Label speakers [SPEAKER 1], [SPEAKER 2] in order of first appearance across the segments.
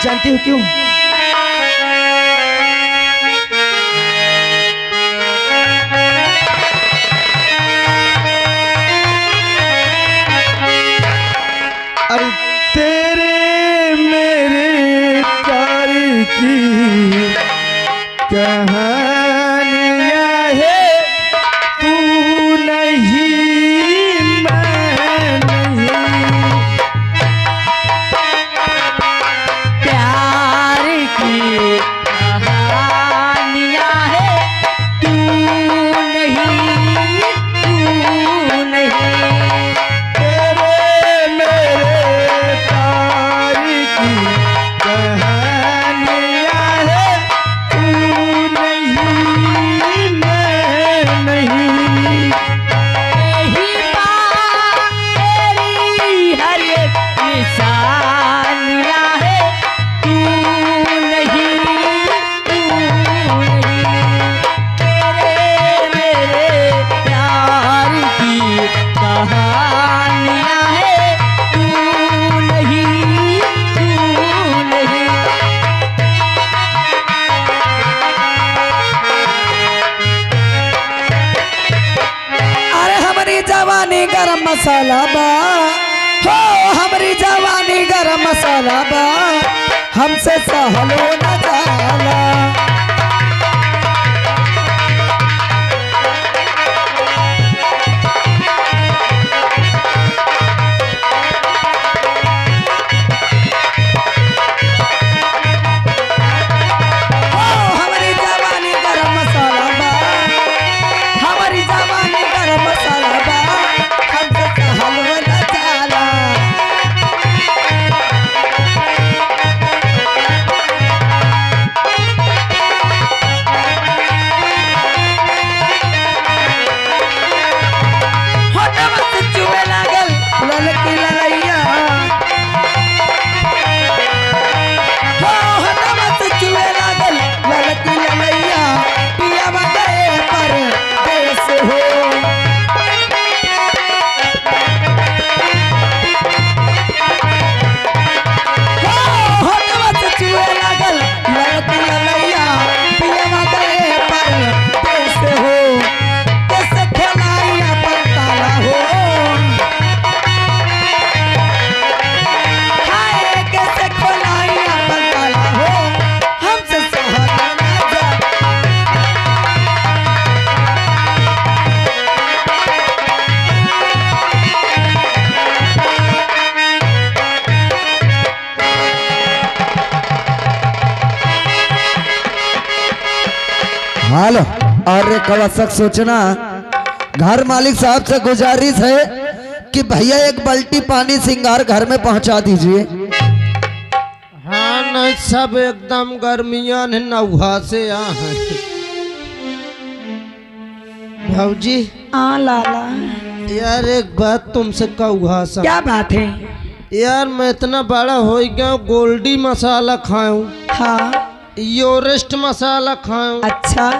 [SPEAKER 1] जानती हो क्यों? अरे तेरे मेरे प्यार की कहानियां है, तू नहीं मैं नहीं।
[SPEAKER 2] प्यार की कहानियां है, तू नहीं, तू नहीं।
[SPEAKER 1] तेरे मेरे प्यार की कहानियां है, तू नहीं मैं नहीं।
[SPEAKER 2] यही बात तेरी हर एक निशानियां है, तू नहीं, तू नहीं। तेरे मेरे प्यार की कहानियां है, तू नहीं, तू नहीं।
[SPEAKER 1] अरे हमारी जवानी गरम मसाला बा, हो हमारी जवानी गरम मसाला बा, हमसे सहलो न जाला। हो हमारी जवानी गरम मसाला बा, हमारी जवानी गरम मसाला बा, हमसे सहलो न जाला। होठवा से चुए लागल ललकी ललैया, हो होठवा से चुए लागल ललकी ललैया, पियावा गए परदेस हो। हो होठवा से चुए लागल ललकी ललैया, पियावा गए परदेस हो। कैसे खेलाइया पंताला हो, हाय कैसे खेलाइया पंताला हो, हमसे सहलो न जा। हेलो, और एक आवश्यक सूचना, घर मालिक साहब से गुजारिश है कि भैया एक बाल्टी पानी सिंगार घर में पहुंचा दीजिए।
[SPEAKER 3] हाँ नहीं सब एकदम गर्मियां ने नौहा से आ हैं। भौजी
[SPEAKER 1] हाँ लाला,
[SPEAKER 3] यार एक बात तुमसे कहूँ सा।
[SPEAKER 1] क्या बात है?
[SPEAKER 3] यार मैं इतना बड़ा हो गया हूँ, गोल्डी मसाला खाऊं,
[SPEAKER 1] हाँ
[SPEAKER 3] योरेस्ट मसाला खाऊं,
[SPEAKER 1] अच्छा,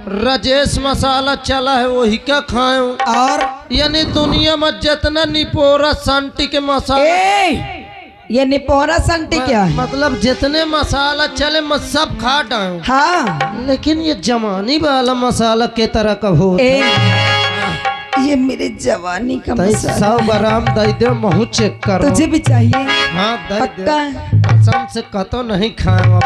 [SPEAKER 3] राजेश मसाला चला है वही का खाऊं,
[SPEAKER 1] और
[SPEAKER 3] यानी दुनिया में जितना निपोरा संटी के मसाला,
[SPEAKER 1] ये निपोरा संटी क्या है?
[SPEAKER 3] मतलब जितने मसाला चले मैं सब खा डाऊं,
[SPEAKER 1] हाँ
[SPEAKER 3] लेकिन ये जमानी वाला मसाला के तरह का हो।
[SPEAKER 1] ये मेरे जवानी का
[SPEAKER 3] तई
[SPEAKER 1] मसाला
[SPEAKER 3] 100 ग्राम दे दे, महू चेक करो।
[SPEAKER 1] तुझे भी चाहिए?
[SPEAKER 3] हाँ दे दे,
[SPEAKER 1] पक्का?
[SPEAKER 3] कसम से कतो नहीं खाऊं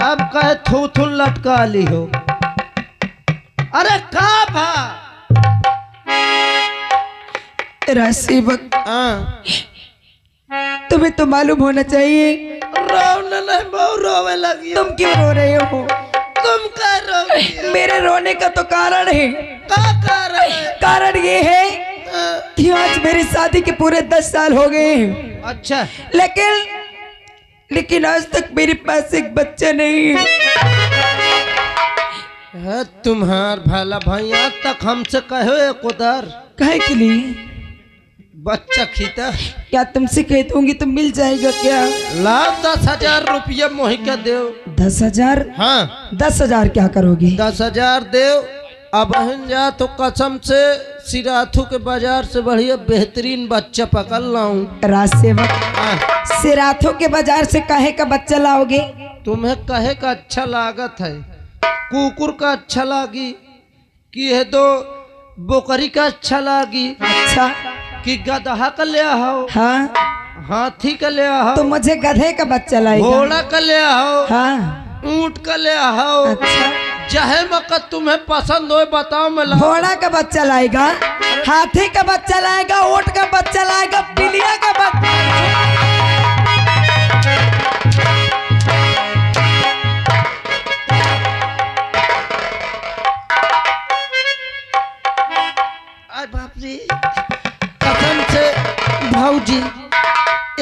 [SPEAKER 3] अब कहे थू थू लटका ली हो। अरे का भा
[SPEAKER 1] राशिवक,
[SPEAKER 3] हाँ
[SPEAKER 1] तुम्हें तो मालूम होना चाहिए।
[SPEAKER 3] रोने नहीं, बहुत रोवे लगी।
[SPEAKER 1] तुम क्यों रो रहे हो?
[SPEAKER 3] तुम क्या रो?
[SPEAKER 1] मेरे रोने का तो कारण है।
[SPEAKER 3] का कारण है?
[SPEAKER 1] कारण ये है कि आज मेरी शादी के पूरे 10 साल हो गए हैं।
[SPEAKER 3] अच्छा,
[SPEAKER 1] लेकिन आज तक मेरे पास एक बच्चा नहीं है।
[SPEAKER 3] है तुम्हार भला भाई, आज तक हमसे कहो एक उधर
[SPEAKER 1] काहे के लिए?
[SPEAKER 3] बच्चा खीता।
[SPEAKER 1] क्या तुमसे कह दूंगी तो मिल जाएगा क्या?
[SPEAKER 3] लाओ 10,000 रुपया मोहि के दो।
[SPEAKER 1] 10,000?
[SPEAKER 3] हाँ
[SPEAKER 1] 10,000 क्या करोगी?
[SPEAKER 3] 10,000 दो, अब हन जा तो कसम से सिराथू के बाजार से बढ़िया बेहतरीन बच्चा पकड़ लाऊं।
[SPEAKER 1] राज सेवक सिराथों के बाजार से काहे का बच्चा लाओगे?
[SPEAKER 3] तुम्हें कहे का अच्छा लागत है, कुकुर का अच्छा लागी कि है दो बोकरी का अच्छा लागी
[SPEAKER 1] अच्छा
[SPEAKER 3] कि गधा का ले आओ,
[SPEAKER 1] हाँ
[SPEAKER 3] हाथी का ले आओ,
[SPEAKER 1] तो मुझे गधे का बच्चा लाएगा।
[SPEAKER 3] घोड़ा का ले आओ,
[SPEAKER 1] हाँ
[SPEAKER 3] ऊंट का ले आओ,
[SPEAKER 1] अच्छा
[SPEAKER 3] चाहे मकत तुम्हें पसंद हो बताओ मैं लाऊं।
[SPEAKER 1] घोड़ा का बच्चा लाएगा, हाथी का बच्चा लाएगा, ऊंट का बच्चा लाएगा, बिल्लिया का बच्चा।
[SPEAKER 3] अरे बाप रे, कसम से भाऊजी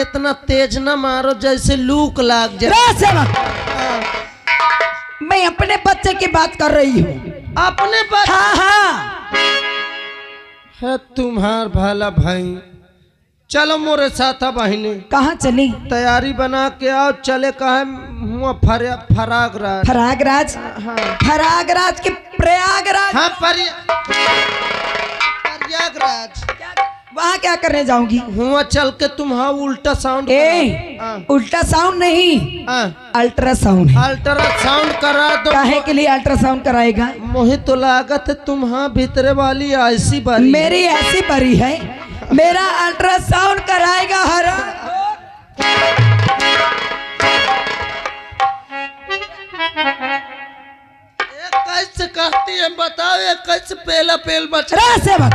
[SPEAKER 3] इतना तेज न मारो जैसे लूक लाग जाए।
[SPEAKER 1] राज सेवक मैं अपने बच्चे की बात कर रही हूँ।
[SPEAKER 3] अपने बात
[SPEAKER 1] हाँ हाँ
[SPEAKER 3] है तुम्हार भला भाई। चलो मोरे साथ बहिनी,
[SPEAKER 1] कहाँ चली?
[SPEAKER 3] तैयारी बना के आओ, चले कहे हुआ फरागराज।
[SPEAKER 1] प्रयागराज?
[SPEAKER 3] हाँ
[SPEAKER 1] प्रयागराज के प्रयागराज?
[SPEAKER 3] हाँ प्रयागराज।
[SPEAKER 1] वहाँ क्या करने जाऊंगी?
[SPEAKER 3] हुआ चल के तुम हाँ उल्टा साउंड
[SPEAKER 1] उल्टा साउंड नहीं, अल्ट्रासाउंड है।
[SPEAKER 3] अल्ट्रासाउंड करा दो।
[SPEAKER 1] काहे के लिए अल्ट्रासाउंड कराएगा?
[SPEAKER 3] मोहे तो लागत है तुम हाँ भीतरे वाली ऐसी बारी।
[SPEAKER 1] मेरी ऐसी बरी है, मेरा अल्ट्रासाउंड कराएगा हरा।
[SPEAKER 3] कैसे कहती है बताओ, कैसे पहला पेल बच
[SPEAKER 1] राज सेवक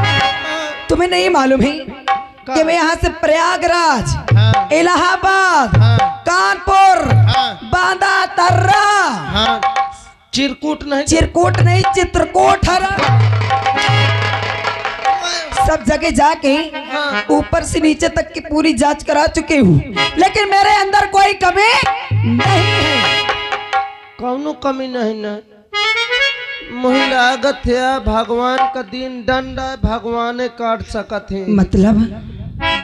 [SPEAKER 1] तुम्हें नहीं मालूम है कि मैं यहाँ से प्रयागराज,
[SPEAKER 3] हाँ।
[SPEAKER 1] इलाहाबाद,
[SPEAKER 3] हाँ।
[SPEAKER 1] कानपुर,
[SPEAKER 3] हाँ।
[SPEAKER 1] बांदा तर्रा,
[SPEAKER 3] हाँ चिरकुट नहीं,
[SPEAKER 1] चिरकुट नहीं चित्रकूट हरा, सब जगह जाके ऊपर से नीचे तक की पूरी जांच करा चुके हूँ, लेकिन मेरे अंदर कोई कमी नहीं है।
[SPEAKER 3] कौनो कमी नहीं ना। मोहि लागत है भगवान का दिन दंड है, भगवान काट सकत है।
[SPEAKER 1] मतलब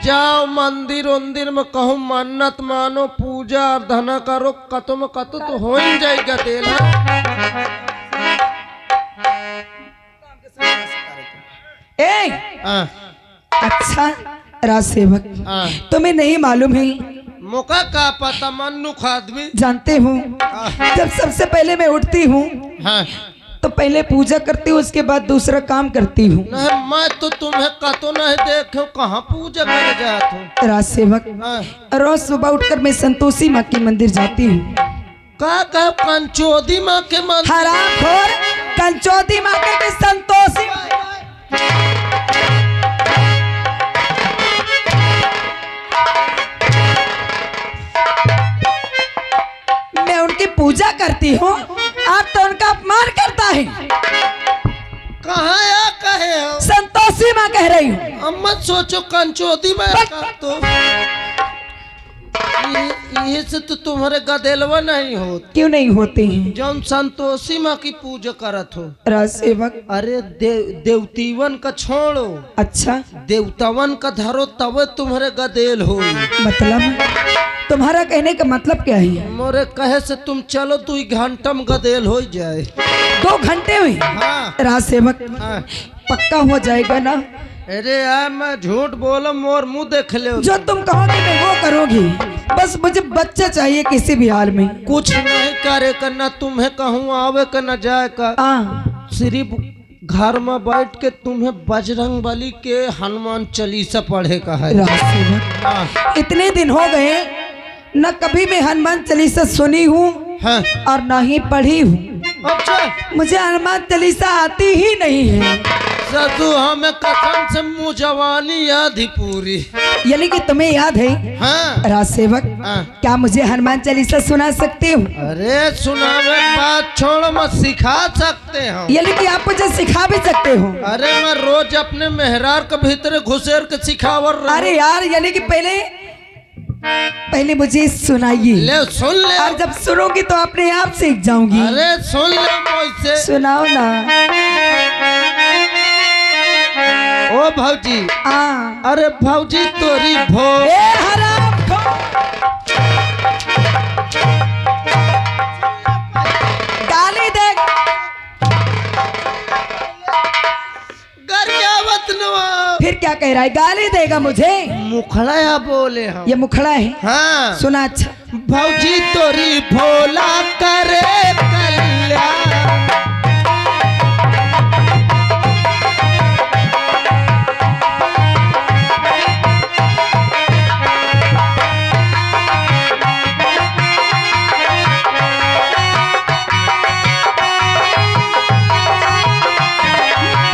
[SPEAKER 3] जाओ मंदिर उंदिर में कहूँ मन्नत मानो, पूजा अर्धना करो, कतो में कतो तो हो ही जाएगा तेल।
[SPEAKER 1] अच्छा राज सेवक तुम्हें नहीं मालूम है?
[SPEAKER 3] मौका का पता मनुख आदमी
[SPEAKER 1] जानते हूँ, जब सबसे पहले मैं उठती हूँ
[SPEAKER 3] हाँ।
[SPEAKER 1] तो पहले पूजा करती हूँ, उसके बाद दूसरा काम करती हूँ।
[SPEAKER 3] नहीं मैं तो तुम्हें कतो नहीं देखो, कहाँ पूजा कर जात हो।
[SPEAKER 1] राज सेवक रोज सुबह उठकर मैं संतोषी माँ के मंदिर जाती हूँ।
[SPEAKER 3] का कंचोदी माँ के मंदिर?
[SPEAKER 1] हरामखोर, कंचोदी माँ के संतोषी मैं उनकी पूजा करती हूँ, आप तो उनका अपमान करता है।
[SPEAKER 3] कहाँ या कहे हो?
[SPEAKER 1] संतोषी माँ कह रही हूँ।
[SPEAKER 3] अब मत सोचो कंचोदी माँ का तो ये से तो तुम्हारे गदेलवा नहीं हो।
[SPEAKER 1] क्यों नहीं होते हैं?
[SPEAKER 3] जौन संतोषी माँ की पूजा करत हो।
[SPEAKER 1] राज सेवक
[SPEAKER 3] अरे देवतीवन का छोड़ो,
[SPEAKER 1] अच्छा
[SPEAKER 3] देवतावन का धरो तब तुम्हारे गदेल हो।
[SPEAKER 1] मतलब तुम्हारा कहने का मतलब क्या है?
[SPEAKER 3] मोरे कहे से तुम चलो 2 घंटा में गदेल हो जाए।
[SPEAKER 1] 2 घंटे में?
[SPEAKER 3] हाँ।
[SPEAKER 1] राज सेवक
[SPEAKER 3] हाँ।
[SPEAKER 1] पक्का हो जाएगा ना?
[SPEAKER 3] अरे यार मैं झूठ बोलो, मोर मुंह देख ले।
[SPEAKER 1] जो तुम कहोगे मैं वो करोगी, बस मुझे बच्चा चाहिए किसी भी हाल में।
[SPEAKER 3] कुछ नहीं करे करना, तुम्हें कहूँ आवे का न जाए का, सिर्फ घर में बैठ के तुम्हें बजरंग बली के हनुमान चालीसा पढ़े का है।
[SPEAKER 1] राज सेवक इतने दिन हो गए न कभी मैं हनुमान चालीसा सुनी हूँ
[SPEAKER 3] हाँ।
[SPEAKER 1] और न ही पढ़ी हूँ।
[SPEAKER 3] अच्छा
[SPEAKER 1] मुझे हनुमान चालीसा आती ही नहीं है।
[SPEAKER 3] सदु हमें कसम से मुँह जवानी याद ही पूरी।
[SPEAKER 1] यानी कि तुम्हें याद है?
[SPEAKER 3] हाँ।
[SPEAKER 1] राज सेवक
[SPEAKER 3] हाँ।
[SPEAKER 1] क्या मुझे हनुमान चालीसा सुना सकते हो?
[SPEAKER 3] अरे सुनावे बात छोड़ो, मत सिखा सकते हो।
[SPEAKER 1] यानी कि आप मुझे सिखा भी सकते हो?
[SPEAKER 3] अरे मैं रोज अपने मेहरार के भीतर घुसेर के सिखावर।
[SPEAKER 1] अरे यार यानी कि पहले मुझे सुनाइए।
[SPEAKER 3] ले सुन ले,
[SPEAKER 1] और जब सुनोगी तो अपने आप सीख जाऊंगी।
[SPEAKER 3] अरे सुन ले मुझसे।
[SPEAKER 1] सुनाओ ना।
[SPEAKER 3] ओ भौजी। अरे भौजी तोरी भो
[SPEAKER 1] गाली दे।
[SPEAKER 3] बतनवा।
[SPEAKER 1] फिर क्या कह रहा है? गाली देगा मुझे?
[SPEAKER 3] मुखड़ा या बोले हम?
[SPEAKER 1] ये मुखड़ा है।
[SPEAKER 3] हाँ
[SPEAKER 1] सुना अच्छा।
[SPEAKER 3] भौजी तोरी भोला करे कल्याण।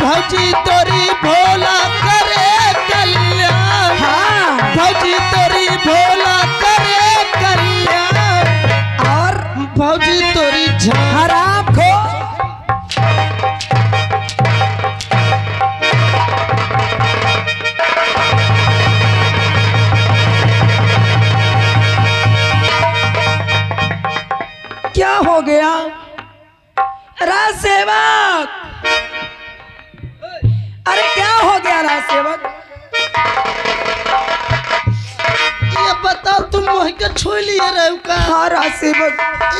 [SPEAKER 3] भौजी तोरी भोला करे कल्याण।
[SPEAKER 1] हाँ।
[SPEAKER 3] भौजी तोरी भोला करे कल्याण।
[SPEAKER 1] और
[SPEAKER 3] भौजी तोरी
[SPEAKER 1] हराम खो। क्या हो गया राज सेवक? अरे क्या हो गया राज सेवक?
[SPEAKER 3] ये बताओ तुम मोह के छू लिए रहे का?
[SPEAKER 1] हाँ राज सेवक।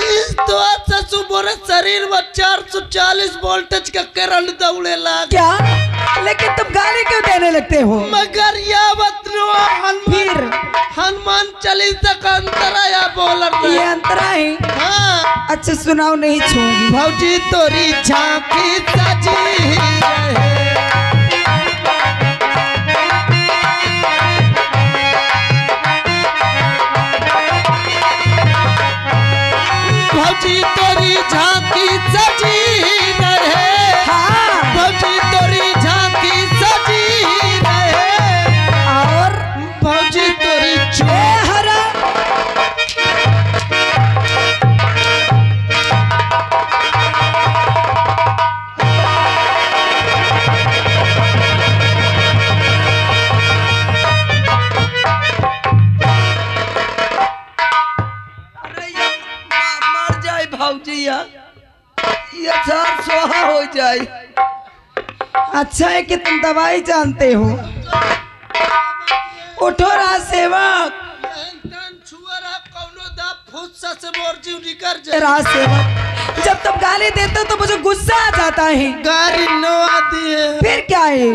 [SPEAKER 3] इस तो सुबह शरीर में 440 वोल्टेज का करंट दौड़े लगा।
[SPEAKER 1] क्या? लेकिन तुम गाली क्यों देने लगते हो?
[SPEAKER 3] मगर यह बतनवा
[SPEAKER 1] फिर
[SPEAKER 3] हनुमान चालीसा का अंतरा या बोलर
[SPEAKER 1] ये अंतरा है।
[SPEAKER 3] हाँ
[SPEAKER 1] अच्छा सुनाओ, नहीं छूंगी।
[SPEAKER 3] भौजी तोरी झांकी सजी रहे। भौजी तोरी झांकी सजी रहे।
[SPEAKER 1] हाँ।
[SPEAKER 3] भौजी तोरी झांकी सजी रहे।
[SPEAKER 1] और
[SPEAKER 3] भौजी तोरी
[SPEAKER 1] ए हरा मर जाए भौजी या ये चार सोहा हो जाए। अच्छा है कि तुम दवाई जानते हो। उठो राज सेवक। राज सेवक, जब तुम गाली देते हो तो मुझे गुस्सा आ जाता है।
[SPEAKER 3] गाड़ी नवा दिए
[SPEAKER 1] फिर क्या है?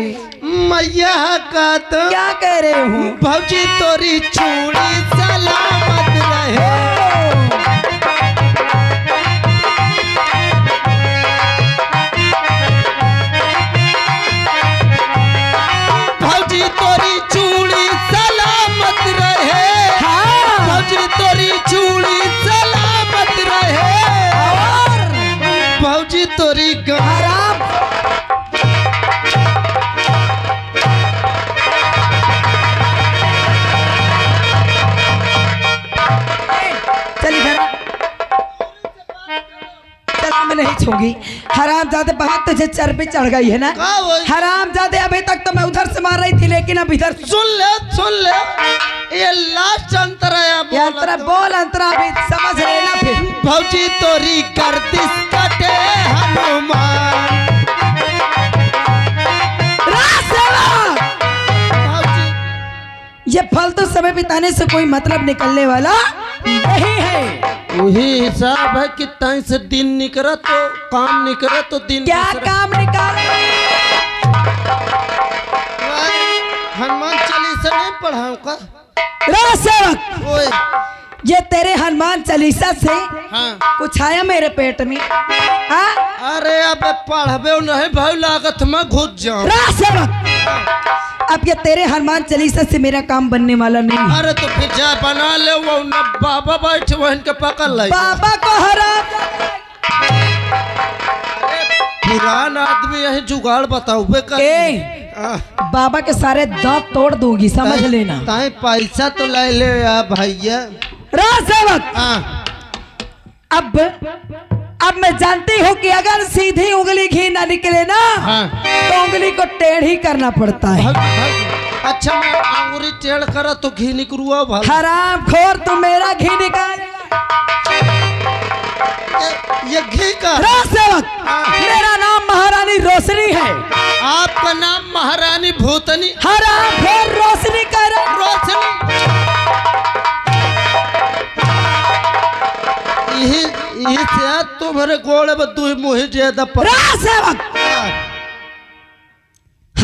[SPEAKER 3] मैया का तो
[SPEAKER 1] क्या कह रहे हो?
[SPEAKER 3] भौजी तोरी चूड़ी सलामत रहे। भौजी तोरी चूड़ी सलामत रहे।
[SPEAKER 1] हाँ।
[SPEAKER 3] भौजी तोरी चूड़ी सलामत रहे।
[SPEAKER 1] और
[SPEAKER 3] भौजी तोरी
[SPEAKER 1] हराम। चल इधर आ। चल मैं नहीं छूंगी। हराम जादे बहुत तुझे चर्बी चढ़ गई है ना?
[SPEAKER 3] का वही?
[SPEAKER 1] हराम जादे अभी तक तो मैं उधर से मार रही थी, लेकिन अब इधर
[SPEAKER 3] सुन ले ये लास्ट अंतरा या
[SPEAKER 1] अंतरा बोल। अंतरा अभी समझ लेना। फिर
[SPEAKER 3] भौजी तोरी गर्दिश कटे हनुमान।
[SPEAKER 1] राज सेवक,
[SPEAKER 3] भौजी
[SPEAKER 1] ये फालतू समय बिताने से कोई मतलब निकलने वाला नहीं है।
[SPEAKER 3] वही हिसाब है कि तय से दिन निकला तो काम निकला तो दिन
[SPEAKER 1] क्या
[SPEAKER 3] दूसरा।
[SPEAKER 1] काम निकाले?
[SPEAKER 3] हनुमान चालीसा नहीं पढ़ाऊं का?
[SPEAKER 1] राज सेवक,
[SPEAKER 3] ओए
[SPEAKER 1] ये तेरे हनुमान चालीसा से
[SPEAKER 3] हाँ।
[SPEAKER 1] कुछ आया मेरे पेट में? हाँ?
[SPEAKER 3] अरे अब पढ़बे नहीं भाई लागत में घुस जाऊं।
[SPEAKER 1] राज सेवक, अब ये तेरे हनुमान चालीसा से मेरा काम बनने वाला नहीं है।
[SPEAKER 3] अरे तो फिर जा बना ले वो न बाबा बैठे वहन के पकड़ ले।
[SPEAKER 1] बाबा को हराम।
[SPEAKER 3] पुरान आदमी यही जुगाड़ बताओ बे कर।
[SPEAKER 1] बाबा के सारे दांत तोड़ दूंगी, समझ लेना।
[SPEAKER 3] ताई पैसा तो ले ले या भैया।
[SPEAKER 1] राज सेवक,
[SPEAKER 3] हाँ।
[SPEAKER 1] अब मैं जानती हूँ कि अगर सीधी उंगली घी ना निकले ना
[SPEAKER 3] हाँ।
[SPEAKER 1] तो उंगली को टेढ़ी करना पड़ता है।
[SPEAKER 3] अच्छा मैं अंगूरी टेढ़ करा तो घी निकलुआ भाई।
[SPEAKER 1] हराम खोर, तू मेरा घी निकाल।
[SPEAKER 3] ये घी का?
[SPEAKER 1] राज सेवक, मेरा नाम महारानी रोशनी है।
[SPEAKER 3] आपका नाम महारानी भूतनी?
[SPEAKER 1] हराम खोर, रोशनी कर।
[SPEAKER 3] रोशनी यही से तुम्हारे गोड़े में दू मुहे ज्यादा
[SPEAKER 1] राज सेवक,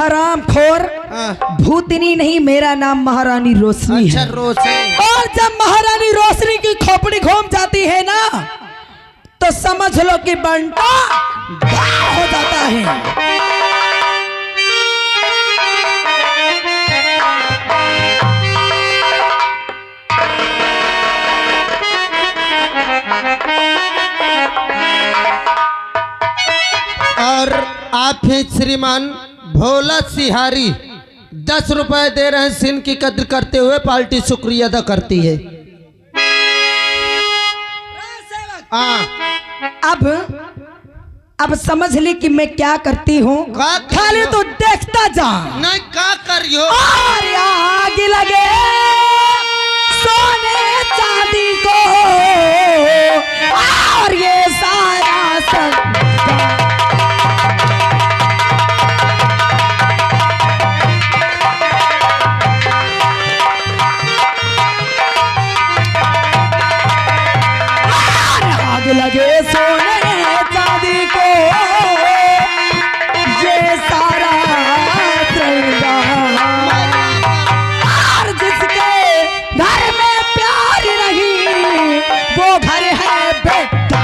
[SPEAKER 1] हराम खोर,
[SPEAKER 3] हाँ।
[SPEAKER 1] भूतनी नहीं, मेरा नाम महारानी रोशनी
[SPEAKER 3] अच्छा
[SPEAKER 1] है।
[SPEAKER 3] रोशनी।
[SPEAKER 1] और जब महारानी रोशनी की खोपड़ी घूम जाती है ना, तो समझ लो कि बंटा गायब हो जाता है।
[SPEAKER 3] और आप ही श्रीमान भोला सिहारी 10 रुपए दे रहे हैं। सिन की कद्र करते हुए पार्टी शुक्रिया अदा करती है।
[SPEAKER 1] अब समझ ली कि मैं क्या करती हूँ। खाली तो देखता जा।
[SPEAKER 3] नहीं का करियो।
[SPEAKER 1] और आग लगे सोने चांदी को, और ये सारा सब लगे सोने चांदी को, ये सारा और जिसके घर में प्यार नहीं, वो घर है बेटा।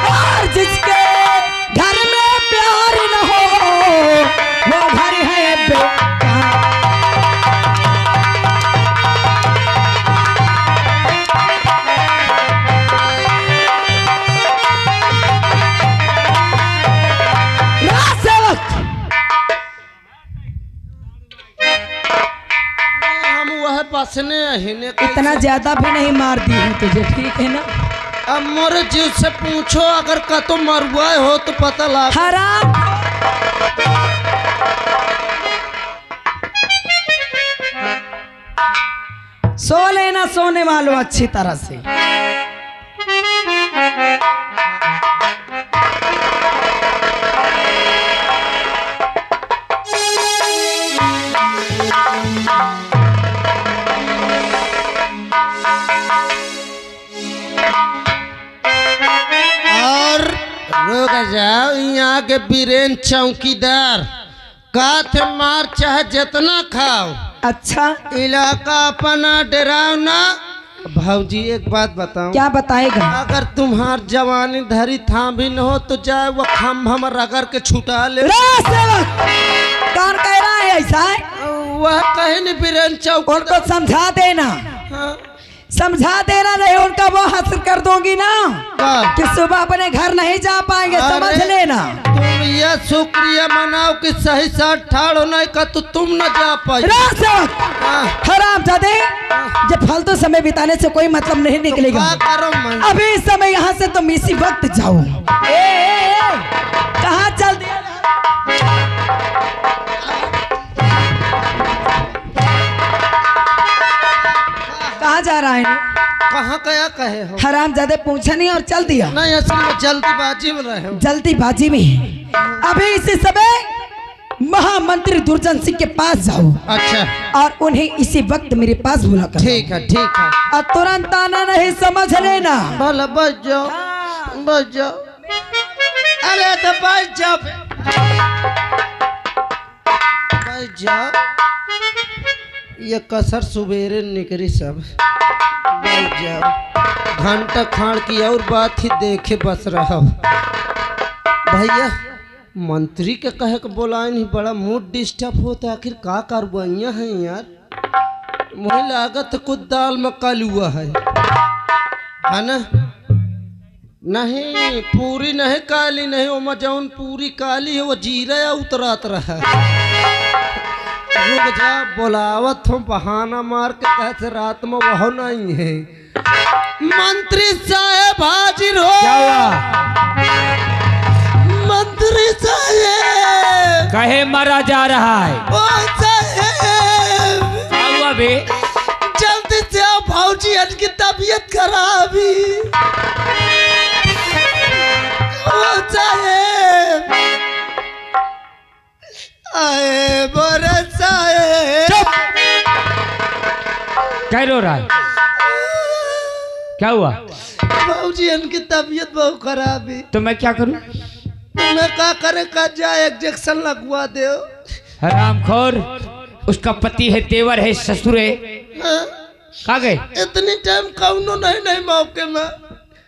[SPEAKER 1] और जिसके घर में प्यार न हो, वो घर है बेटा।
[SPEAKER 3] हम वह पसने अहिने
[SPEAKER 1] इतना ज्यादा भी नहीं मार दी हूँ तुझे, ठीक है ना।
[SPEAKER 3] अब मोरे जीव से पूछो, अगर कतो मरुआ हो तो पता लग।
[SPEAKER 1] हराम सो लेना सोने वालों अच्छी तरह से।
[SPEAKER 3] और रुक जाओ, यहाँ के बीरेन चौकीदार का थे मार चाहे जितना खाओ।
[SPEAKER 1] अच्छा
[SPEAKER 3] इलाका अपना डराओ ना। भाऊजी एक बात बताओ।
[SPEAKER 1] क्या बताएगा।
[SPEAKER 3] अगर तुम्हार जवानी धरी था भी न हो तो जाए वो खम्भा में रगड़ के छुटा ले।
[SPEAKER 1] कौन कह रहा है ऐसा है?
[SPEAKER 3] वह कहे नहीं बीरेन चौक।
[SPEAKER 1] उनको समझा देना।
[SPEAKER 3] हाँ।
[SPEAKER 1] समझा देना, नहीं उनका वो हासिल कर दूंगी ना
[SPEAKER 3] हाँ।
[SPEAKER 1] कि सुबह अपने घर नहीं जा पाएंगे। समझ
[SPEAKER 3] अरे,
[SPEAKER 1] लेना।
[SPEAKER 3] तुम यह शुक्रिया मनाओ कि सही साथ ठाड़ो नहीं का तो तुम न जा पाए।
[SPEAKER 1] हराम जादे, जब फालतू समय बिताने से कोई मतलब नहीं निकलेगा। अभी इस समय यहाँ से तुम इसी वक्त जाओ। कहाँ चल दिया? कहाँ जा रहा है?
[SPEAKER 3] कहाँ क्या कहे हो?
[SPEAKER 1] हराम ज्यादा पूछा नहीं और चल दिया।
[SPEAKER 3] नहीं, असल में जल्दीबाजी में रहे हो।
[SPEAKER 1] जल्दीबाजी में अभी इसी समय महामंत्री दुर्जन सिंह के पास जाओ।
[SPEAKER 3] अच्छा।
[SPEAKER 1] और उन्हें इसी वक्त मेरे पास बुला कर।
[SPEAKER 3] ठीक है ठीक है।
[SPEAKER 1] और तुरंत आना नहीं, समझ लेना।
[SPEAKER 3] भला बच जाओ, बच जाओ। अरे तो बच जाओ, बच जाओ। ये कसर सुबेरे निकली सब। बच जाओ। घंटा खान की और बात ही देखे बस रहा। भैया मंत्री के कहे के बोलाए नहीं, बड़ा मूड डिस्टर्ब होता। आखिर का कारवाइयाँ हैं यार। मुझे लागत कुछ दाल में कालुआ है ना? नहीं पूरी नहीं काली नहीं, वो जौन पूरी काली है वो जीरा उतरात रहा। रुक जा, बोलावत हूँ बहाना मार के कहते रात में वह नहीं है। मंत्री साहब हाजिर हो।
[SPEAKER 2] क्या हुआ?
[SPEAKER 3] मंत्री साहब
[SPEAKER 2] कहे मरा जा रहा है।
[SPEAKER 3] ओ साहब
[SPEAKER 2] क्या हुआ बे?
[SPEAKER 3] जल्दी से आओ, भाऊजी आज की तबीयत खराब है। ओ साहब आए बोरे साहब।
[SPEAKER 2] क्या रो रहा है? क्या हुआ?
[SPEAKER 3] बाबूजी इनकी तबीयत बहुत खराब है।
[SPEAKER 2] तो मैं क्या करूं?
[SPEAKER 3] तुम्हें क्या करे का जाए इंजेक्शन लगवा दे।
[SPEAKER 2] हरामखोर, उसका पति है, तेवर है, ससुर है।
[SPEAKER 3] हाँ?
[SPEAKER 2] कहाँ गए?
[SPEAKER 3] इतनी टाइम कौनो नहीं मौके में।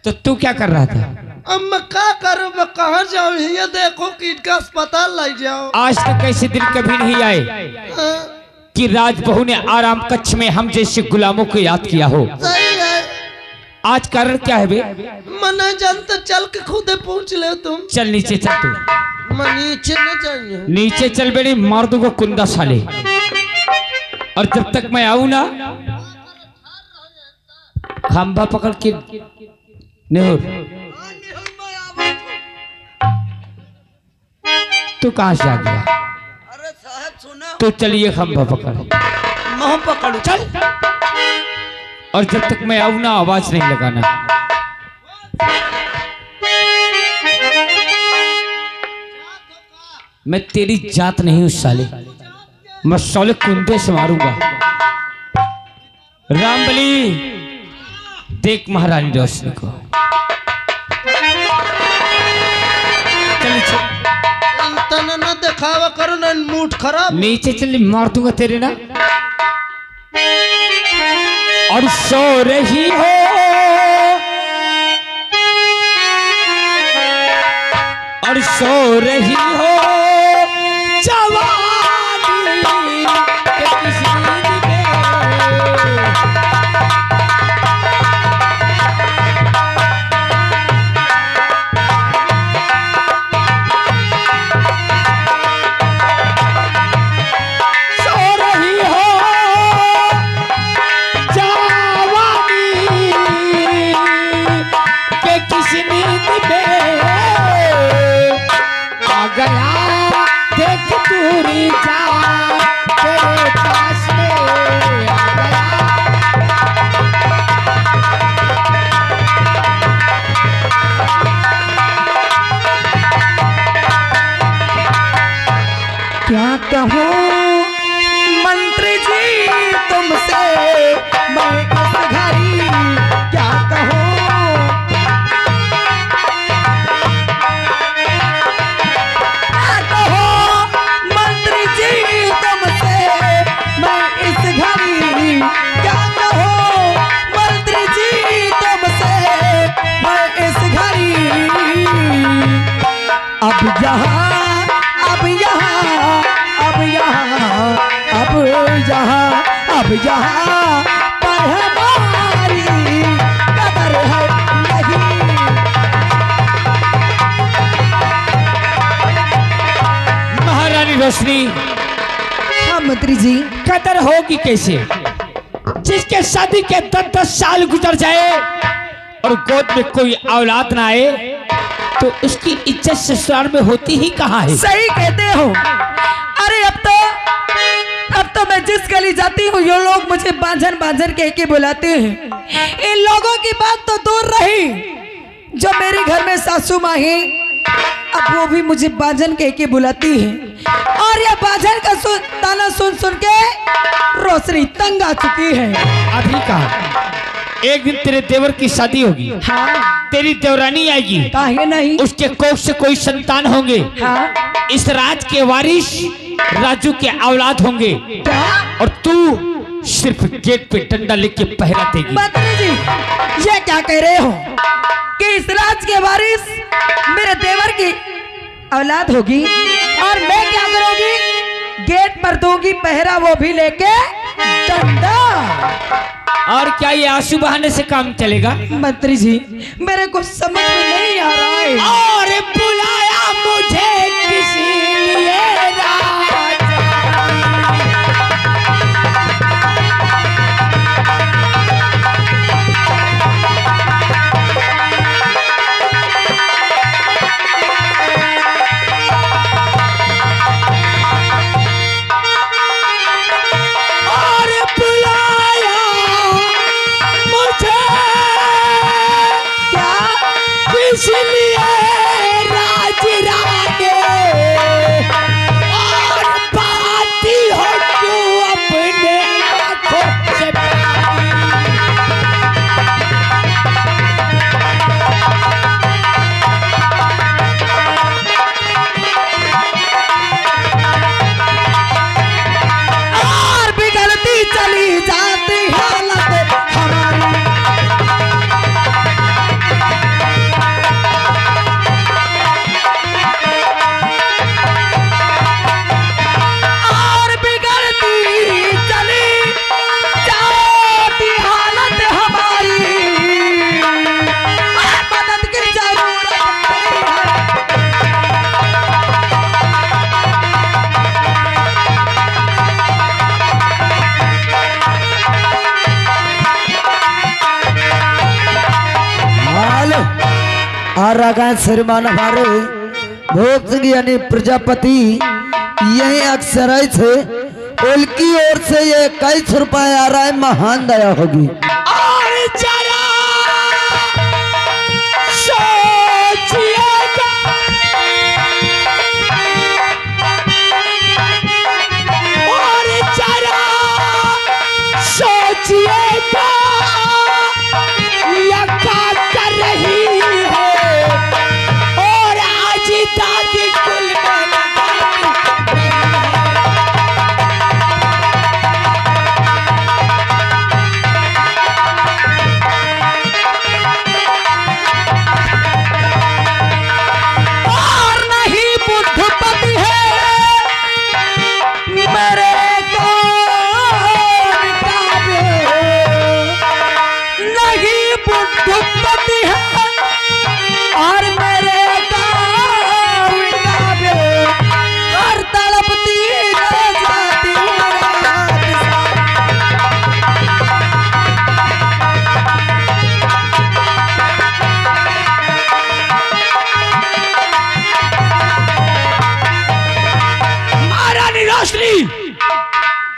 [SPEAKER 2] तो तू क्या कर रहा था?
[SPEAKER 3] अब मैं क्या करूं, मैं कहाँ जाऊं? ये देखो कि इनका अस्पताल ले जाओ।
[SPEAKER 2] आज तक ऐसे दिन कभी नहीं आए
[SPEAKER 3] हाँ?
[SPEAKER 2] कि राजबहू ने आराम कक्ष में हम जैसे गुलामों को याद किया हो।
[SPEAKER 3] सही है।
[SPEAKER 2] आज कारण क्या है बे?
[SPEAKER 3] मैं नहीं जानता, चल के खुद पूछ ले तुम।
[SPEAKER 2] चल नीचे चल तू।
[SPEAKER 3] मैं नीचे न जाऊँ।
[SPEAKER 2] नीचे चल बेड़ी, मार दूंगा कुंदा साले। और जब तक मैं आऊं ना, खंभा पकड़ के नेहुर। तू कहां से आ गया?
[SPEAKER 1] अरे साहब सुना,
[SPEAKER 2] तो चलिए खंभा पकड़,
[SPEAKER 1] मुंह पकड़ो, चल।
[SPEAKER 2] और जब तक मैं आऊं ना, आवाज नहीं लगाना। मैं तेरी जात नहीं हूं साले, मैं साले कुंदे से मारूंगा। रामबली, देख महारानी रोशनी को। चल चल,
[SPEAKER 3] तना न दिखावा करो ना, मूड खराब।
[SPEAKER 2] नीचे चल, मार दूंगा तेरे ना। और सो रही हो और सो रही हो जवानी के किसी में। गया देख दूरी जा, तेरे पास में आ गया।
[SPEAKER 1] क्या कहूँ मंत्री जी तुमसे, मैं इस घड़ी क्या कहूँ। अब यहाँ अब यहाँ अब यहाँ अब यहाँ अब यहाँ पर हमारी कदर है नहीं।
[SPEAKER 2] महारानी रोशनी,
[SPEAKER 1] हाँ मंत्री जी।
[SPEAKER 2] कदर होगी कैसे? जिसके शादी के 10-10 साल गुजर जाए और गोद में कोई औलाद ना आए, तो उसकी इज्जत ससुराल में होती ही कहाँ है?
[SPEAKER 1] सही कहते हो। अरे अब तो मैं जिस गली जाती हूँ, ये लोग मुझे बांझन बांझन कह के बुलाते हैं। इन लोगों की बात तो दूर रही, जो मेरे घर में सासू माँ है, अब वो भी मुझे बांझन कह के बुलाती है। और ये बांझन का ताना सुन सुन के रोशनी तंग आ चुकी है।
[SPEAKER 2] अभी कहा एक दिन तेरे देवर की शादी होगी।
[SPEAKER 1] हाँ,
[SPEAKER 2] तेरी देवरानी आएगी।
[SPEAKER 1] काहे नहीं?
[SPEAKER 2] उसके कोख से कोई संतान होंगे।
[SPEAKER 1] हाँ,
[SPEAKER 2] इस राज के वारिस राजू के औलाद होंगे।
[SPEAKER 1] क्या?
[SPEAKER 2] और तू सिर्फ गेट पे डंडा लेके पहरा देगी।
[SPEAKER 1] मंत्री जी, ये क्या कह रहे हो कि इस राज के वारिस मेरे देवर की औलाद होगी और मैं क्या करूंगी? गेट पर दूंगी पहरा, वो भी लेके डंडा।
[SPEAKER 2] और क्या ये आंसू बहाने से काम चलेगा?
[SPEAKER 1] मंत्री जी, मेरे को समझ में नहीं आ रहा है।
[SPEAKER 2] और बुलाया मुझे किसी लिए इसलिए राज
[SPEAKER 4] रागायण श्रीमान हमारे भोग सिंह यानी प्रजापति यही अक्सर थे उनकी ओर से ये 21 रुपए आ रहा है, महान दया होगी।
[SPEAKER 2] और जरा सोचिएगा, और जरा सोचिएगा ये क्या कर रही है, और आज दादी कुल में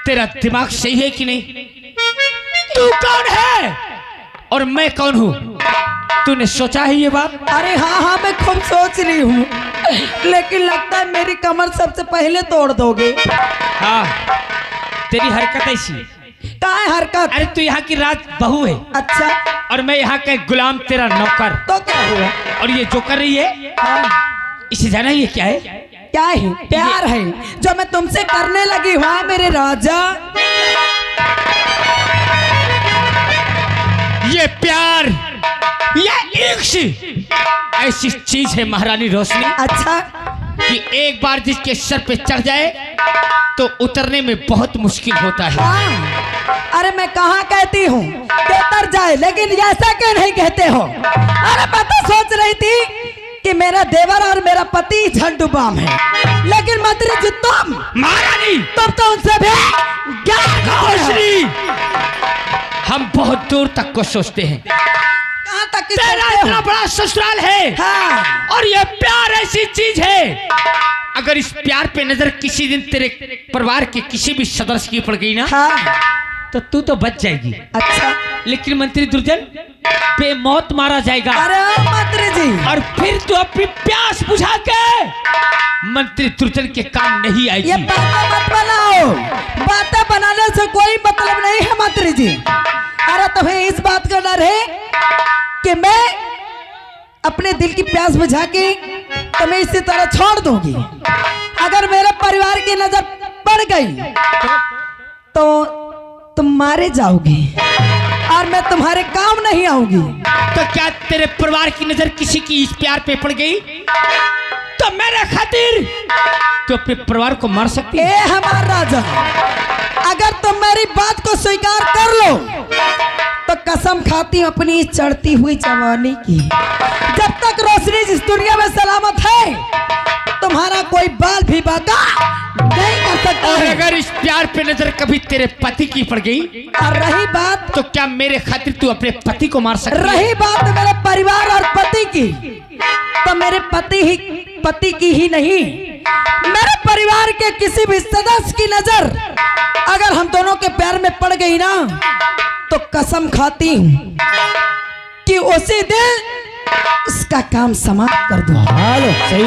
[SPEAKER 2] तेरा दिमाग सही है कि नहीं? तू कौन है और मैं कौन हूँ? तूने सोचा है ये बात?
[SPEAKER 1] अरे हाँ हाँ मैं खूब सोच रही हूँ, लेकिन लगता है मेरी कमर सबसे पहले तोड़ दोगे।
[SPEAKER 2] हाँ, तेरी हरकत ऐसी।
[SPEAKER 1] क्या है हरकत?
[SPEAKER 2] अरे तू यहाँ की राज बहू है।
[SPEAKER 1] अच्छा,
[SPEAKER 2] और मैं यहाँ का गुलाम, तेरा नौकर।
[SPEAKER 1] तो क्या हुआ?
[SPEAKER 2] और ये जो कर रही है,
[SPEAKER 1] हाँ।
[SPEAKER 2] इसे जाना ये क्या है?
[SPEAKER 1] क्या है? प्यार है जो मैं तुमसे करने लगी हूँ मेरे राजा।
[SPEAKER 2] ये प्यार, ये इश्क ऐसी चीज है महारानी रोशनी।
[SPEAKER 1] अच्छा,
[SPEAKER 2] कि एक बार जिसके सर पे चढ़ जाए तो उतरने में बहुत मुश्किल होता है।
[SPEAKER 1] हाँ। अरे मैं कहाँ कहती हूँ कि उतर जाए, लेकिन ऐसा क्यों नहीं कहते हो? अरे मैं तो सोच रही थी कि मेरा देवर और मेरा पति झंडूबाम है, लेकिन मंत्री जी तुम
[SPEAKER 2] महारानी,
[SPEAKER 1] तुम तो उनसे भी
[SPEAKER 2] रोशनी, हम बहुत दूर तक को सोचते हैं।
[SPEAKER 1] कहाँ तक की
[SPEAKER 2] तेरा
[SPEAKER 1] सोचते हो?
[SPEAKER 2] इतना बड़ा ससुराल है।
[SPEAKER 1] हाँ।
[SPEAKER 2] और ये प्यार ऐसी चीज है, अगर इस प्यार पे नजर किसी दिन तेरे परिवार के किसी भी सदस्य की पड़ गई ना,
[SPEAKER 1] हाँ।
[SPEAKER 2] तो तू तो बच जाएगी।
[SPEAKER 1] अच्छा,
[SPEAKER 2] लेकिन मंत्री दुर्जन पे मौत मारा जाएगा।
[SPEAKER 1] अरे मंत्री जी,
[SPEAKER 2] और फिर तू अपनी प्यास बुझा के मंत्री दुर्जन के काम नहीं आएगी।
[SPEAKER 1] ये बातें मत बनाओ, बातें बनाने से कोई मतलब नहीं है मंत्री जी। अरे तुम्हें इस बात का डर है कि मैं अपने दिल की प्यास बुझा के तुम्हें इसी तरह छोड़ दूंगी। अगर मेरे परिवार की नजर पड़ गई तो तुम मारे जाओगे और मैं तुम्हारे काम नहीं आऊंगी।
[SPEAKER 2] तो क्या तेरे परिवार की नजर किसी की इस प्यार पे पड़ गई तो मेरे खातिर तो अपने परिवार को मार सकती है?
[SPEAKER 1] ए हमारा राजा, अगर तुम मेरी बात को स्वीकार कर लो तो कसम खाती हूँ अपनी इस चढ़ती हुई जवानी की, जब तक रोशनी इस दुनिया में सलामत है तुम्हारा कोई बाल भी बाका नहीं कर सकता।
[SPEAKER 2] और अगर इस प्यार पे नजर कभी तेरे पति की पड़ गई,
[SPEAKER 1] और रही बात,
[SPEAKER 2] तो क्या मेरे खातिर तू अपने पति को मार सकती है?
[SPEAKER 1] रही बात मेरे परिवार और पति की, तो मेरे पति की ही नहीं, मेरे परिवार के किसी भी सदस्य की नजर अगर हम दोनों के प्यार में पड़ गई ना, तो कसम खाती हूँ कि उसी दिन उसका काम समाप्त कर दूँ।
[SPEAKER 4] हाल सही।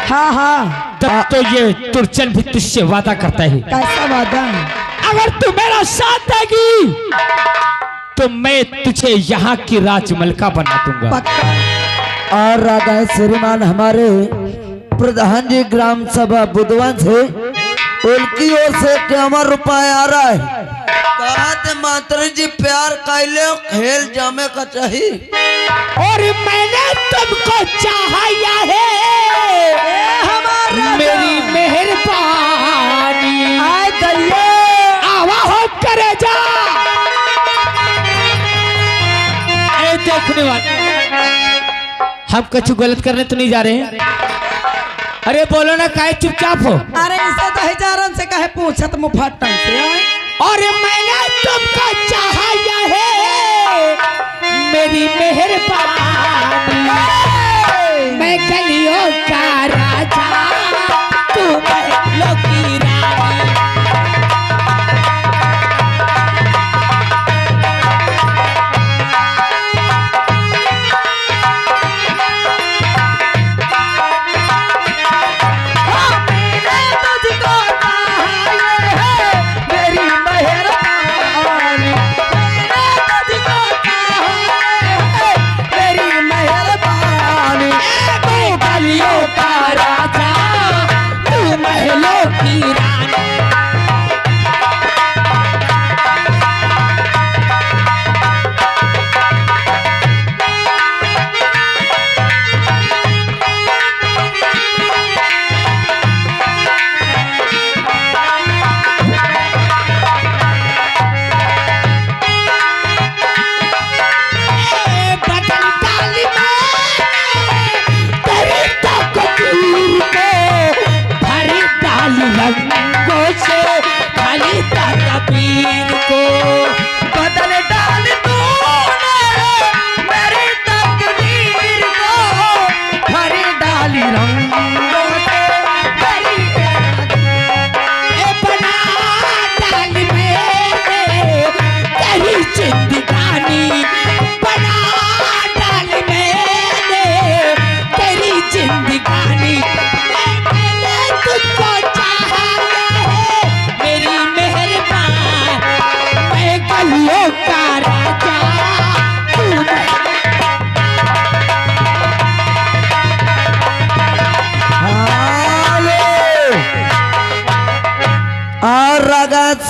[SPEAKER 1] हाँ हाँ।
[SPEAKER 2] तब तो ये दुर्जन भी तुझसे वादा करता है।
[SPEAKER 1] कैसा वादा?
[SPEAKER 2] अगर तू मेरा साथ देगी तो मैं तुझे यहाँ की राजमलका बना दूंगा।
[SPEAKER 1] पक्का।
[SPEAKER 4] और रागायण श्रीमान हमारे प्रधान जी ग्राम सभा बुधवान से उनकी ओर से 51 रुपए आ रहा है। कहा थे मात्र जी प्यार कैले खेल जामे का चाहिए,
[SPEAKER 2] और मैंने तुमको चाहा है मेरी मेहरबानी।
[SPEAKER 1] आए दलिए
[SPEAKER 2] आवा हो करे जा। ए देखने वाले, हम कुछ गलत करने तो नहीं जा रहे हैं? अरे बोलो ना, काहे चुपचाप हो?
[SPEAKER 1] अरे इसे तो हजारन से कहे पूछत मुफट्टन से आए।
[SPEAKER 2] और मैंने तुमको चाहा है मेरी मेहरबानी।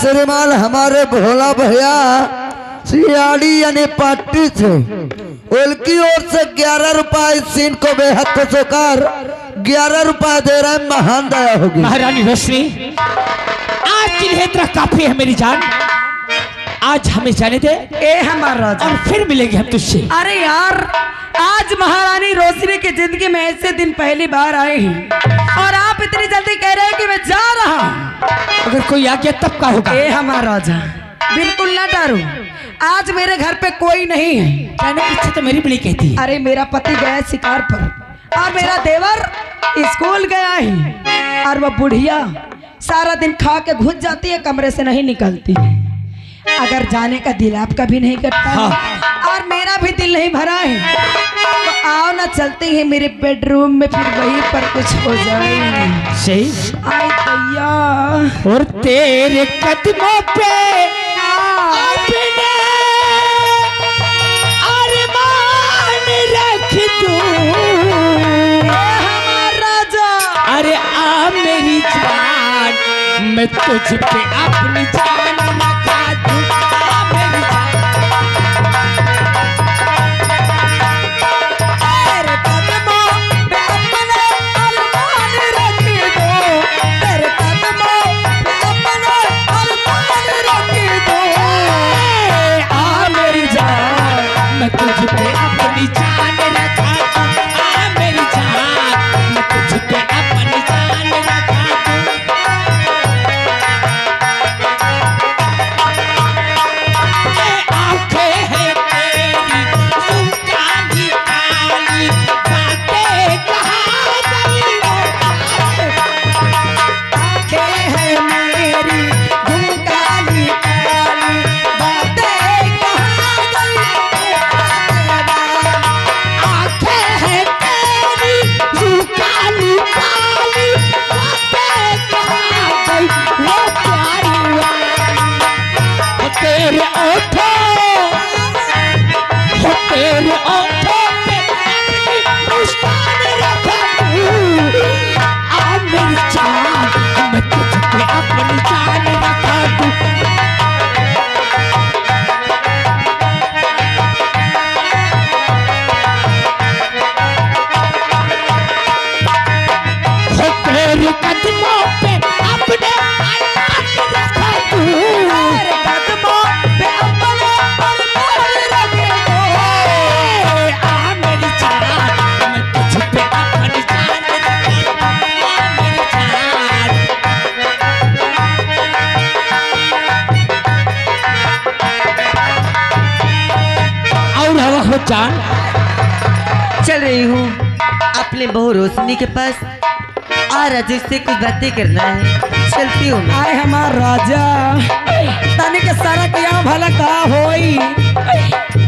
[SPEAKER 4] श्रीमान हमारे भोला भैया सियाड़ी यानी पार्टी से उनकी ओर से 11 रुपए इस सीन को बेहद खुश होकर 11 रुपए दे रहे हैं। महान दया होगी।
[SPEAKER 2] महारानी रोशनी, आज की इतना काफी है मेरी जान, आज हमें जाने दे
[SPEAKER 1] ए हमारा राजा।
[SPEAKER 2] और फिर मिलेंगे हम तुझसे।
[SPEAKER 1] अरे यार, आज महारानी रोशनी की जिंदगी में ऐसे दिन पहली बार आए हैं और आप इतनी जल्दी कह रहे हैं कि मैं जा रहा हूं।
[SPEAKER 2] अगर कोई आ गया तब का होगा?
[SPEAKER 1] ए हमारा राजा, बिल्कुल ना डरो, आज मेरे घर पे कोई नहीं है।
[SPEAKER 2] जाने की इच्छा तो मेरी भी नहीं कहती है।
[SPEAKER 1] अरे मेरा पति गया शिकार पर और मेरा देवर स्कूल गया है और वह बुढ़िया सारा दिन खा के घुस जाती है, कमरे से नहीं निकलती। अगर जाने का दिल आपका भी नहीं करता है और मेरा भी दिल नहीं भरा है तो आओ ना चलते हैं मेरे बेडरूम में, फिर वहीं पर कुछ हो जाए।
[SPEAKER 2] सही।
[SPEAKER 1] आई भैया,
[SPEAKER 2] और तेरे कदमों पे अपने अरमान रख दूं।
[SPEAKER 1] राजा,
[SPEAKER 2] अरे आ मेरी जान, मैं तुझ पे अपनी जान लगा दूं। आ मेरी जान,
[SPEAKER 1] तेरे कदमों पे अपने अरमान रख दो, तेरे कदमों पे अपने अरमान रख दो।
[SPEAKER 2] आ मेरी जान, मैं तुझ पे अपनी जान लगा दूं। आ मेरी जान, मैं तुझ पे अपनी जान लगा दूं। ये आंखें हैं तेरी, तुम काली काली, बातें कहाँ गई वो
[SPEAKER 1] आंखें हैं मेरी गुम काली काली, बातें कहाँ गई?
[SPEAKER 2] आंखें हैं तेरी, तू काली काली, बातें कहाँ गई वो प्यारी वाली। हो तेरे ओठों पे अपनी मुस्कान रखा दूं। आ मेरी जान, मैं तुझ पे अपनी जान रखा दूं। हो तेरे कदमों पे अपने अरमान रखा दूं।
[SPEAKER 1] तेरे कदमों पे अपने अरमान रख दो।
[SPEAKER 2] आ मेरी जान, मैं तुझ पे अपनी जान रखा दूं। आ मेरी जान, और हवा हो जान।
[SPEAKER 5] चल रही हूँ अपने बहू रोशनी के पास, आ राजेश से कुछ बातें करना है, चलती हूँ मैं।
[SPEAKER 1] आए हमार राजा, तनिक सारा किया भला का होई।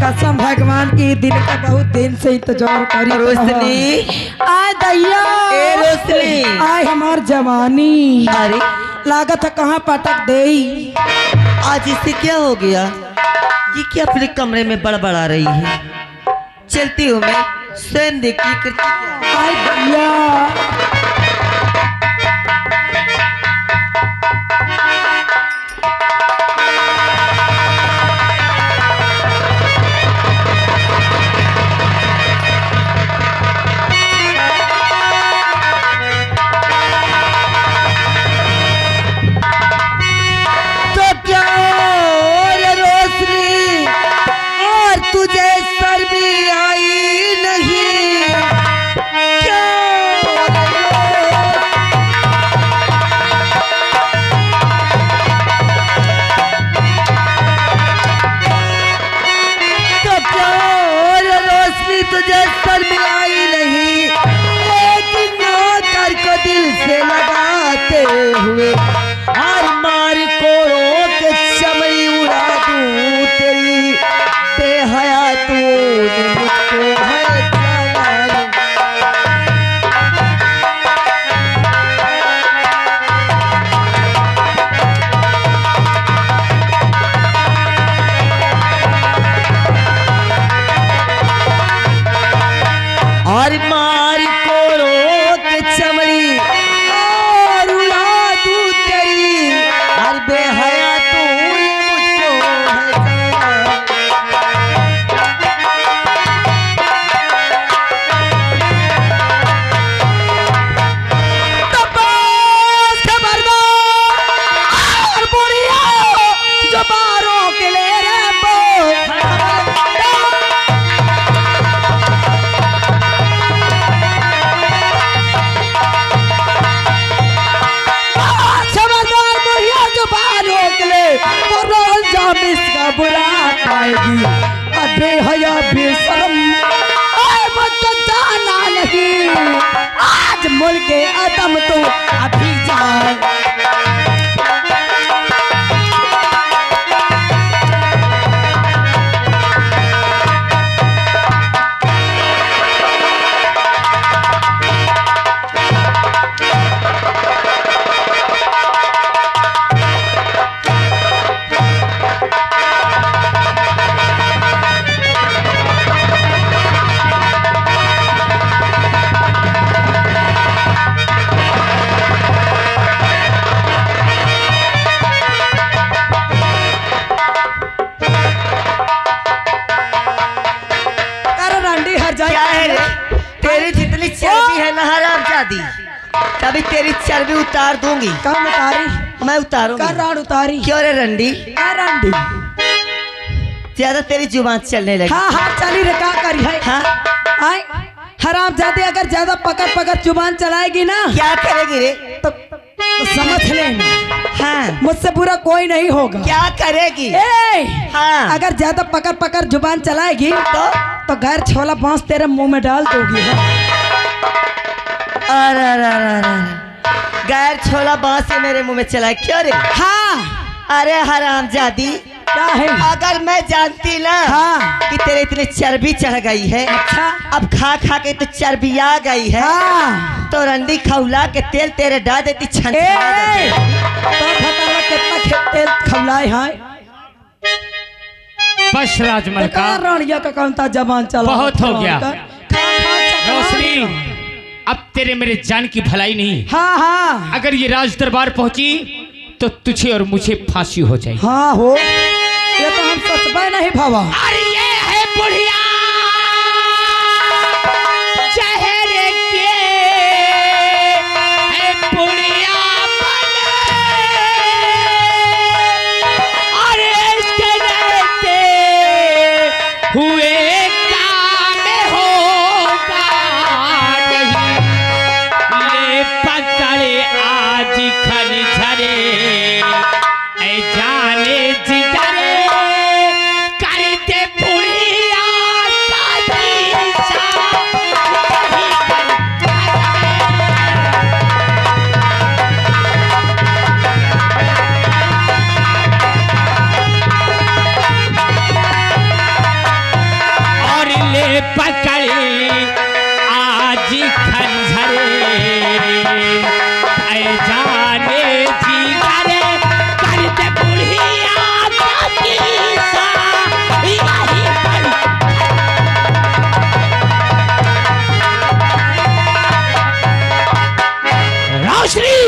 [SPEAKER 1] कसम भगवान की, दिन का बहुत दिन से इंतजार करी।
[SPEAKER 5] रोशनी,
[SPEAKER 1] आए दैया,
[SPEAKER 5] ए रोशनी,
[SPEAKER 1] आए हमार जवानी,
[SPEAKER 5] अरे
[SPEAKER 1] लागत है कहाँ पटक देई।
[SPEAKER 5] आज इसे क्या हो गया? ये क्या अपने कमरे में बड़बड़ा रही है? चलती हूँ मैं, स्वयं देखिए करती क्या।
[SPEAKER 1] आए दैया,
[SPEAKER 5] तो क्या रे रोशनी, और तुझे शर्म आई नहीं क्या?
[SPEAKER 1] बुरा पाएगी अबे हया बेशरम ओए मुझको जाना नहीं आज मुल्क अदम तो अभी जाए
[SPEAKER 5] क्या है रे? तेरी जितनी चर्बी है ना हरामजादी, तभी तेरी चर्बी उतार दूंगी।
[SPEAKER 1] कम उतारी
[SPEAKER 5] मैं उतारूंगी।
[SPEAKER 1] कर राड उतारी
[SPEAKER 5] क्यों रे रंडी?
[SPEAKER 1] रंडी
[SPEAKER 5] ज्यादा तेरी जुबान चलने लगी।
[SPEAKER 1] हाँ हाँ चली रे क्या करी है
[SPEAKER 5] हाँ
[SPEAKER 1] आए हरामजादी अगर ज्यादा पकड़ पकड़ जुबान चलाएगी ना
[SPEAKER 5] क्या करेगी रे?
[SPEAKER 1] तो समझ लेना
[SPEAKER 5] हाँ
[SPEAKER 1] मुझसे बुरा कोई नहीं होगा।
[SPEAKER 5] क्या करेगी?
[SPEAKER 1] ए,
[SPEAKER 5] हाँ
[SPEAKER 1] अगर ज्यादा पकड़ पकड़ जुबान चलाएगी तो गैर छोला बांस तेरे मुंह में डाल दोगी।
[SPEAKER 5] गैर छोला बांस मेरे मुंह में चला क्यों रे?
[SPEAKER 1] हाँ
[SPEAKER 5] अरे हरामजादी,
[SPEAKER 1] क्या है?
[SPEAKER 5] अगर मैं जानती ना
[SPEAKER 1] हाँ।
[SPEAKER 5] कि तेरे इतनी चर्बी चढ़ गई है,
[SPEAKER 1] अच्छा
[SPEAKER 5] अब खा खा के तो चर्बी आ गई है,
[SPEAKER 1] हाँ।
[SPEAKER 5] तो रंडी खौला के तेल तेरे डाल देती छन।
[SPEAKER 1] कितना तेल खवलाए हैं
[SPEAKER 2] बस राजमल का
[SPEAKER 1] रानिया का कौन था जबान चला
[SPEAKER 2] बहुत हो गया। रोशनी, अब तेरे मेरे जान की भलाई नहीं।
[SPEAKER 1] हाँ हाँ
[SPEAKER 2] अगर ये राज दरबार पहुंची तो तुझे और मुझे फांसी हो जाएगी।
[SPEAKER 1] हाँ हो, ये तो हम सच में नहीं भावा।
[SPEAKER 2] अरे ये है बुढ़िया चेहरे के है बुढ़िया अरे इसके रहते हुए काम होगा नहीं ले पकड़े आज खन झरे जाने जिगरे करते बुढ़िया और ले पकड़े आज खंजरे जाने जिगरे करते बुढ़िया रोशनी,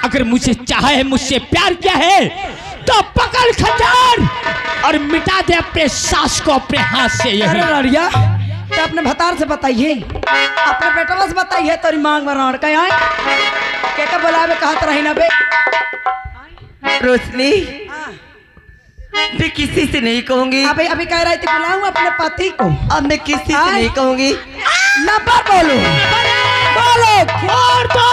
[SPEAKER 2] अगर मुझे चाहा है, मुझसे प्यार किया है तो पकड़ खंजर और मिटा दे अपने सास को अपने हाथ से।
[SPEAKER 1] अरे
[SPEAKER 2] यही
[SPEAKER 1] लड़िया तो अपने भतार से बताइए, अपने बेटवा से बताइए तेरी मांग में राण का यहाँ क्या बोलावे कहा तो रही ना बे।
[SPEAKER 5] रोशनी, मैं किसी से नहीं कहूंगी।
[SPEAKER 1] अभी अभी कह रही थी बुलाऊं अपने पति को।
[SPEAKER 5] अब मैं किसी से नहीं कहूंगी।
[SPEAKER 1] नंबर बोलो बोलो
[SPEAKER 2] छोड़ दो।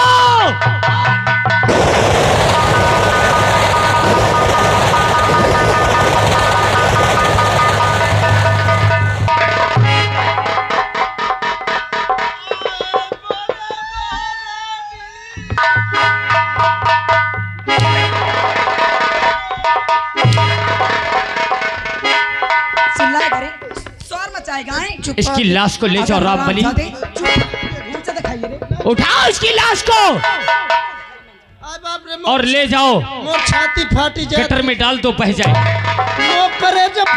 [SPEAKER 1] चिल्लाए करे शोर मचाएगा हैं?
[SPEAKER 2] इसकी लाश को ले जाओ राम बली,
[SPEAKER 1] दिखाइए
[SPEAKER 2] उठाओ इसकी लाश को और ले जाओ
[SPEAKER 3] मोर छाती फाटी जाए
[SPEAKER 2] गटर में डाल दो, बह जाए।
[SPEAKER 3] वो करे जब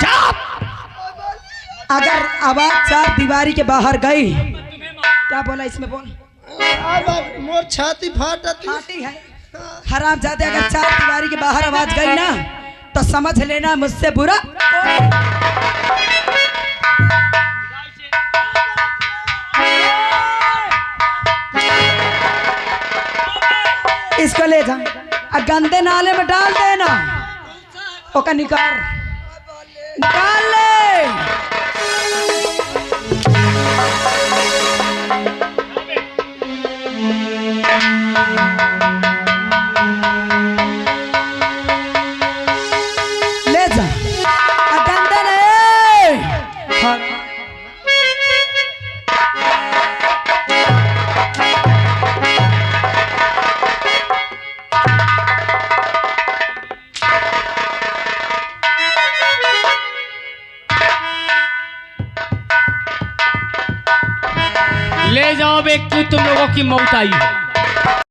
[SPEAKER 1] अगर आवाज चार दीवारी के बाहर गई, क्या बोला इसमें बोल,
[SPEAKER 3] अब मोर छाती फाटती
[SPEAKER 1] फाटी है हरामजादे। अगर चार दीवारी के बाहर आवाज गई ना तो समझ लेना मुझसे बुरा। इसको ले जा और गंदे नाले में डाल देना, ओका निकाल निकाल ले। ले जा
[SPEAKER 2] ले जाओ, एक तुम लोगों की मौत आई है।